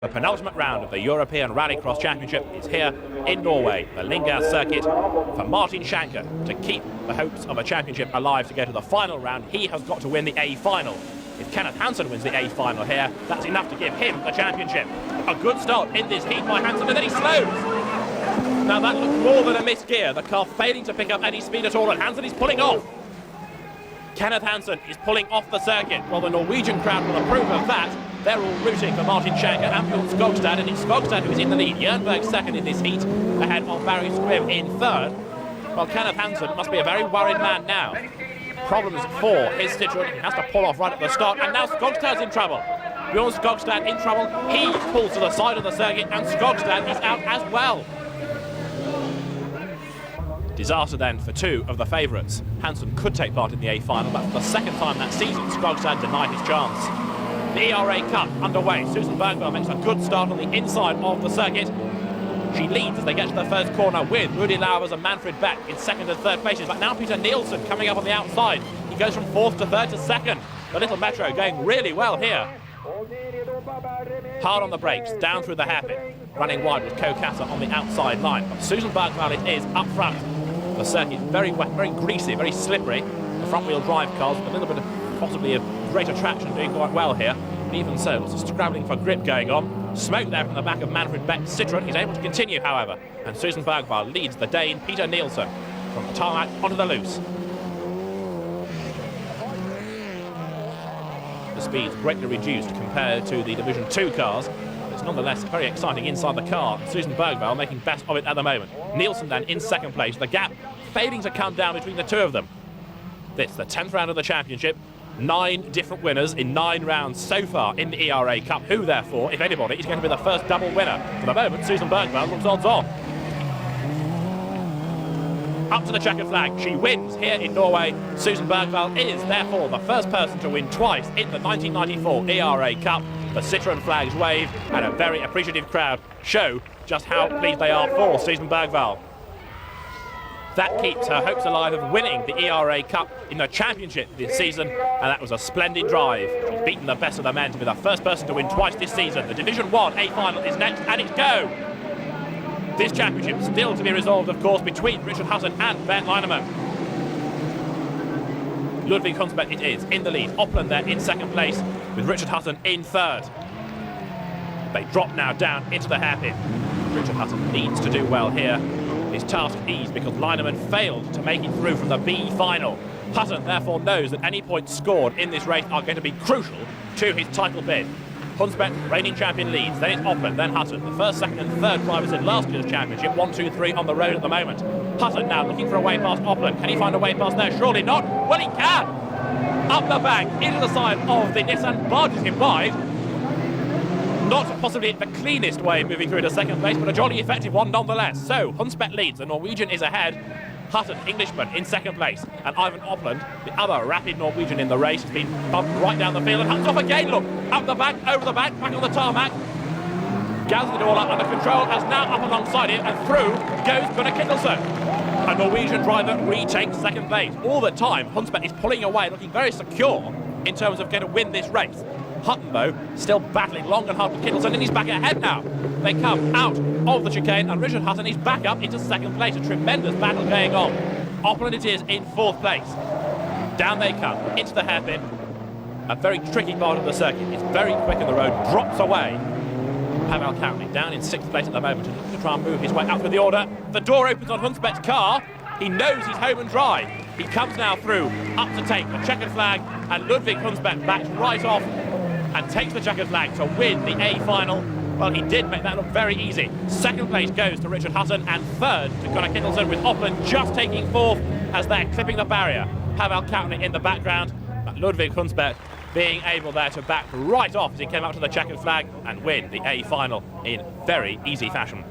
The penultimate round of the European Rallycross Championship is here in Norway, the Lynghausen circuit, for Martin Schanker to keep the hopes of a championship alive to go to the final round. He has got to win the A final. If Kenneth Hansen wins the A final here, that's enough to give him the championship. A good start in this heat by Hansen, and then he slows. Now that looks more than a missed gear, the car failing to pick up any speed at all, and Hansen is pulling off. Kenneth Hansen is pulling off the circuit. Well, the Norwegian crowd will approve of that. They're all rooting for Martin Schanker and Bjorn Skogstad, and it's Skogstad who is in the lead. Jernberg second in this heat, ahead of Barry Scribb in third. Well, Kenneth Hansen must be a very worried man now. Problems for his Citroen. He has to pull off right at the start, and now Skogstad's in trouble. Bjorn Skogstad in trouble. He pulls to the side of the circuit, and Skogstad is out as well. Disaster then for two of the favourites. Hansen could take part in the A final, but for the second time that season, Skogstad denied his chance. The ERA Cup underway. Susan Bergvall makes a good start on the inside of the circuit. She leads as they get to the first corner with Rudy Lauvers and Manfred Beck in second and third places. But now Peter Nielsen coming up on the outside. He goes from fourth to third to second. The little Metro going really well here. Hard on the brakes, down through the hairpin. Running wide with Kokassa on the outside line. But Susan Bergvall it is up front. The circuit very wet, very greasy, very slippery. The front-wheel drive cars with a little bit of possibly a greater traction doing quite well here. But even so, lots of scrabbling for grip going on. Smoke there from the back of Manfred Beck's Citroen. He's able to continue, however. And Susan Bergvall leads the Dane Peter Nielsen from the tarmac onto the loose. The speed's greatly reduced compared to the Division 2 cars. It's nonetheless very exciting inside the car. Susan Bergvall making best of it at the moment. Nielsen then in second place. The gap failing to come down between the two of them. This, the 10th round of the championship. 9 different winners in 9 rounds so far in the ERA Cup. Who, therefore, if anybody, is going to be the first double winner? For the moment, Susan Bergvall looks odds on. Up to the checkered flag. She wins here in Norway. Susan Bergvall is, therefore, the first person to win twice in the 1994 ERA Cup. The Citroen flags wave, and a very appreciative crowd show just how pleased they are for Susan Bergvall. That keeps her hopes alive of winning the ERA Cup in the championship this season, and that was a splendid drive. She's beaten the best of the men to be the first person to win twice this season. The Division 1 A final is next, and it's go! This championship still to be resolved, of course, between Richard Hutton and Ben Leinemann. Ludwig Hunsbeck it is in the lead. Opland there in second place with Richard Hutton in third. They drop now down into the hairpin. Richard Hutton needs to do well here. His task eased because Leinemann failed to make it through from the B final. Hutton therefore knows that any points scored in this race are going to be crucial to his title bid. Hunsbeck, reigning champion, leads. Then it's Opland, then Hutton. The first, second and third drivers in last year's championship. 1, 2, 3 on the road at the moment. Hutton now looking for a way past Opland. Can he find a way past there? Surely not. Well, he can. Up the bank, into the side of the Nissan, barges him wide. Not possibly the cleanest way of moving through to second place, but a jolly effective one nonetheless. So, Hunsbeck leads, the Norwegian is ahead. Hutton, Englishman, in second place. And Ivan Opland, the other rapid Norwegian in the race, has been bumped right down the field. And Hutton's off again, look! Up the back, over the back, back on the tarmac. Gathers it all up under control, as now up alongside him, and through goes Gunnar Kittelsen. A Norwegian driver retakes second place. All the time, Hunsbeck is pulling away, looking very secure in terms of going to win this race. Hutton, though, still battling long and hard with Kittelsen, and he's back ahead now. They come out of the chicane, and Richard Hutton is back up into second place. A tremendous battle going on. Opland it is in fourth place. Down they come, into the hairpin. A very tricky part of the circuit. It's very quick, and the road drops away. Pavel Koutny down in sixth place at the moment, and looking to try and move his way up through the order. The door opens on Hunsbeck's car. He knows he's home and dry. He comes now through, up to take the checkered flag, and Ludwig Hunsbeck backs right off and takes the checkered flag to win the A final. Well, he did make that look very easy. Second place goes to Richard Hutton, and third to Gunnar Kittelsen, with Opland just taking fourth as they're clipping the barrier. Pavel Koutny in the background, but Ludwig Hunsbeck being able there to back right off as he came up to the checkered flag and win the A final in very easy fashion.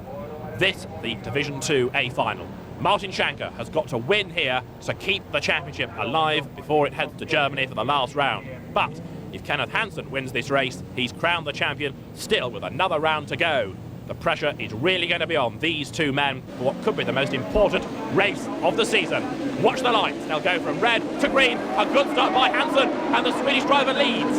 This, the Division 2 A final. Martin Schanker has got to win here to keep the championship alive before it heads to Germany for the last round. But if Kenneth Hansen wins this race, he's crowned the champion, still with another round to go. The pressure is really going to be on these two men for what could be the most important race of the season. Watch the lights. They'll go from red to green. A good start by Hansen, and the Swedish driver leads.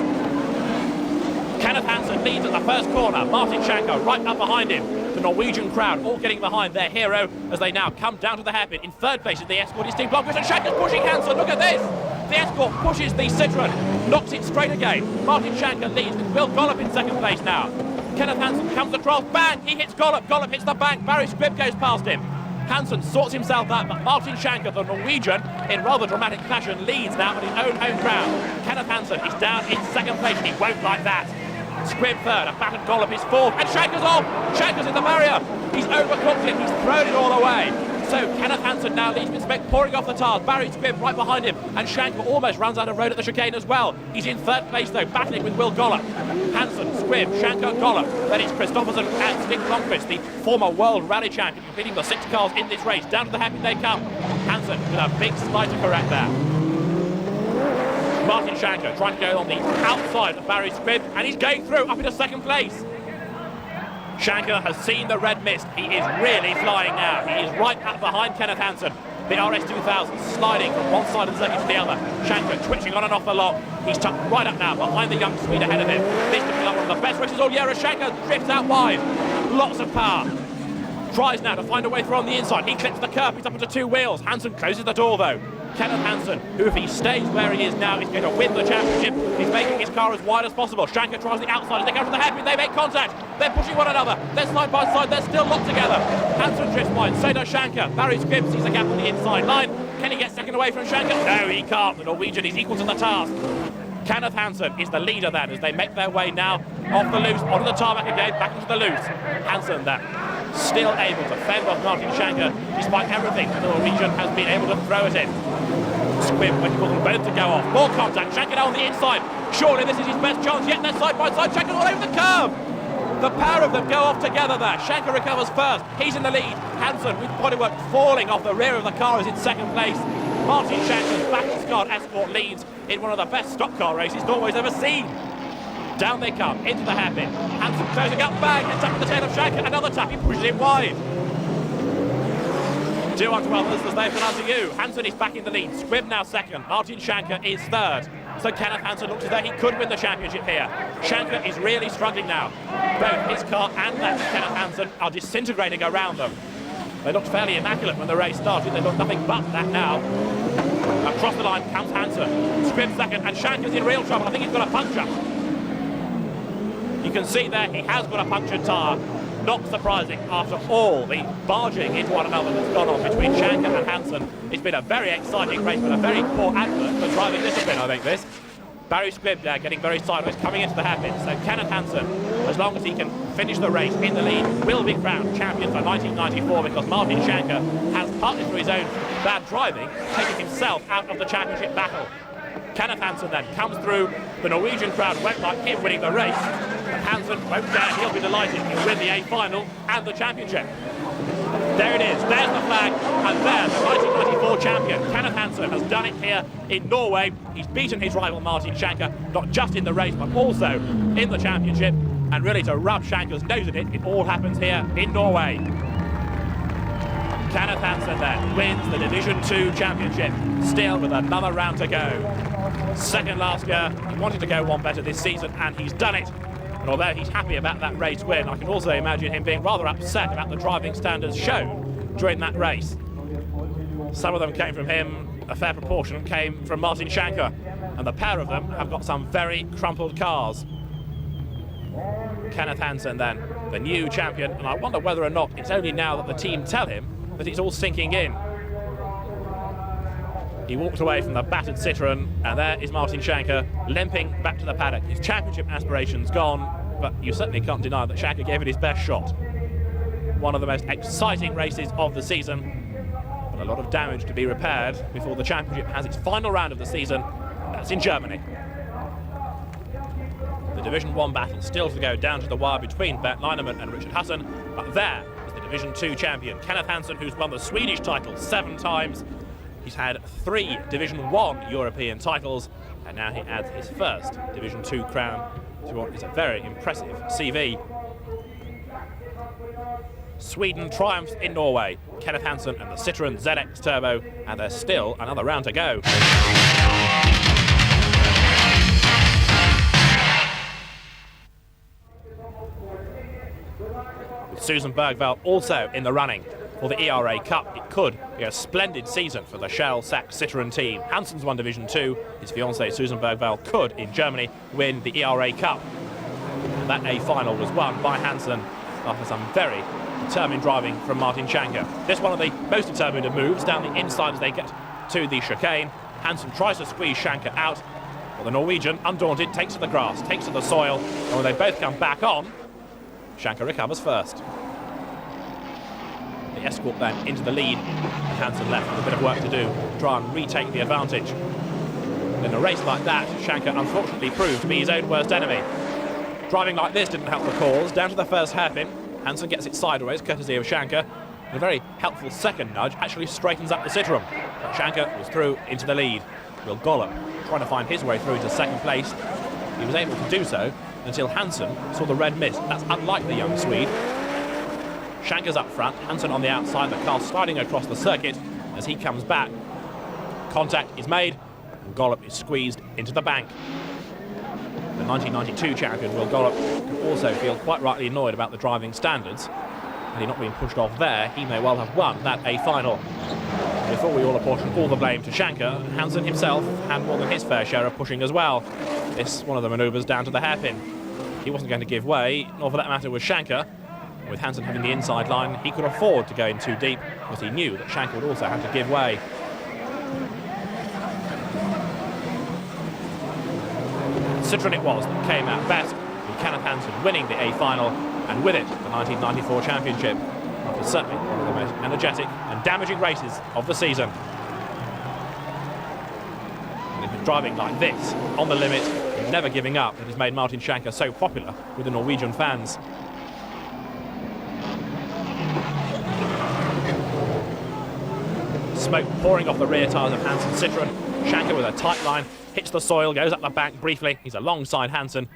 Kenneth Hansen leads at the first corner. Martin Schanker right up behind him. The Norwegian crowd all getting behind their hero as they now come down to the hairpin. In third place is the Escort, is Steve Blomqvist, and Schanker's pushing Hansen. Look at this! The Escort pushes the Citroën, knocks it straight again. Martin Schanker leads with Will Gollop in second place now. Kenneth Hansen comes across, bang! He hits Gollop, Gollop hits the bank, Barry Squibb goes past him. Hansen sorts himself out, but Martin Schanker, the Norwegian, in rather dramatic fashion, leads now on his own home ground. Kenneth Hansen is down in second place, he won't like that. Squibb third, a battered Gollop is fourth, and Schanker's off! Schanker's in the barrier! He's overcooked him, he's thrown it all away. So Kenneth Hansen now leads with Speck pouring off the tires, Barry Squibb right behind him, and Schanker almost runs out of road at the chicane as well. He's in third place though, battling with Will Gollop. Hansen, Squibb, Schanker, Gollop. Then it's Kristoffersen and Stig Blomqvist, the former world rally champion, completing the 6 cars in this race. Down to the happy they come. Hansen with a big slide to correct there. Martin Schanker trying to go on the outside of Barry Squibb, and he's going through up into second place. Schanker has seen the red mist. He is really flying now. He is right up behind Kenneth Hansen. The RS2000 sliding from one side of the circuit to the other. Schanker twitching on and off the lock. He's tucked right up now behind the young Swede ahead of him. This could be one of the best races all year as Schanker drifts out wide. Lots of power. Tries now to find a way through on the inside. He clips the curb. He's up into 2 wheels. Hansen closes the door though. Kenneth Hansen, who if he stays where he is now, is going to win the championship. He's making his car as wide as possible. Schanker tries the outside as they go to the hairpin. They make contact. They're pushing one another. They're side by side. They're still locked together. Hansen drifts wide. So does Schanker. Barry Squibb sees a gap on the inside line. Can he get second away from Schanker? No, he can't. The Norwegian is equal to the task. Kenneth Hansen is the leader then as they make their way now off the loose, onto the tarmac again, back into the loose. Hansen then still able to fend off Martin Schanker despite everything the Norwegian has been able to throw at him. Squibb waiting for them both to go off. More contact. Schanker now on the inside. Surely this is his best chance yet. They're side by side. Schanker's all over the curb. The pair of them go off together there. Schanker recovers first. He's in the lead. Hansen with bodywork falling off the rear of the car is in second place. Martin Schanker's battle-scarred Escort leads in one of the best stock car races Norway's ever seen. Down they come, into the hairpin. Hansen closing up, bang, gets up at the tail of Schanker. Another tap, he pushes him wide. 2 unto others as they've gone unto you. Hansen is back in the lead. Squibb now second. Martin Schanker is third. So Kenneth Hansen looks as though he could win the championship here. Schanker is really struggling now. Both his car and that of Kenneth Hansen are disintegrating around them. They looked fairly immaculate when the race started. They look nothing but that now. Across the line comes Hansen. Squibb second, and Schanker's in real trouble. I think he's got a puncture. You can see there he has got a punctured tyre. Not surprising after all the barging into one another that's gone on between Schanker and Hansen. It's been a very exciting race, but a very poor advert for driving discipline, I think this. Barry Squibb there getting very sideways, coming into the hairpin. So Kenneth Hansen, as long as he can finish the race in the lead, will be crowned champion for 1994 because Martin Schanker has, partly through his own bad driving, taken himself out of the championship battle. Kenneth Hansen then comes through. The Norwegian crowd won't like him winning the race. But Hansen won't dare. He'll be delighted. He'll win the A final and the championship. There it is. There's the flag. And there, the 1994 champion, Kenneth Hansen, has done it here in Norway. He's beaten his rival Martin Schanker, not just in the race, but also in the championship. And really, to rub Schanker's nose in it, it all happens here in Norway. Kenneth Hansen then wins the Division 2 championship, still with another round to go. Second last year, he wanted to go one better this season, and he's done it. And although he's happy about that race win, I can also imagine him being rather upset about the driving standards shown during that race. Some of them came from him, a fair proportion came from Martin Schanker, and the pair of them have got some very crumpled cars. Kenneth Hansen then, the new champion, and I wonder whether or not it's only now that the team tell him that it's all sinking in. He walked away from the battered Citroën, and there is Martin Schanker limping back to the paddock. His championship aspirations gone, but you certainly can't deny that Schanker gave it his best shot. One of the most exciting races of the season, but a lot of damage to be repaired before the championship has its final round of the season, and that's in Germany. The Division 1 battle still to go down to the wire between Bert Leinemann and Richard Hutton, but there is the Division 2 champion, Kenneth Hansen, who's won the Swedish title 7 times. He's had 3 Division 1 European titles, and now he adds his first Division 2 crown to what is a very impressive CV. Sweden triumphs in Norway. Kenneth Hansen and the Citroën ZX Turbo, and there's still another round to go. Susan Bergveld also in the running for the ERA Cup. It could be a splendid season for the Shell Sack Citroën team. Hansen's won Division 2. His fiancée Susan Bergveld could, in Germany, win the ERA Cup. And that A final was won by Hansen after some very determined driving from Martin Schanke. This one of the most determined of moves down the inside as they get to the chicane. Hansen tries to squeeze Schanke out, but the Norwegian, undaunted, takes to the grass, takes to the soil, and when they both come back on, Schanke recovers first. The escort then into the lead, and Hansen left with a bit of work to do to try and retake the advantage. In a race like that, Schanke unfortunately proved to be his own worst enemy. Driving like this didn't help the cause. Down to the first hairpin, Hansen gets it sideways, courtesy of Schanke. A very helpful second nudge actually straightens up the Citroën. But Schanke was through into the lead. Will Gollop trying to find his way through to second place. He was able to do so until Hansen saw the red mist. That's unlike the young Swede. Schanke's up front, Hansen on the outside, the car sliding across the circuit as he comes back. Contact is made, and Gollop is squeezed into the bank. The 1992 champion, Will Gollop, can also feel quite rightly annoyed about the driving standards. Had he not been pushed off there, he may well have won that A final. Before we all apportion all the blame to Schanke, Hansen himself had more than his fair share of pushing as well. This one of the manoeuvres down to the hairpin. He wasn't going to give way, nor for that matter was Schanke. With Hansen having the inside line, he could afford to go in too deep, because he knew that Schanke would also have to give way. Citroën it was that came out best, with Kenneth Hansen winning the A final, and with it, the 1994 championship. It was certainly one of the most energetic and damaging races of the season. And it was driving like this, on the limit, and never giving up, that has made Martin Schanke so popular with the Norwegian fans. Smoke pouring off the rear tyres of Hansen's Citroën. Schanke with a tight line, hits the soil, goes up the bank briefly. He's alongside Hansen,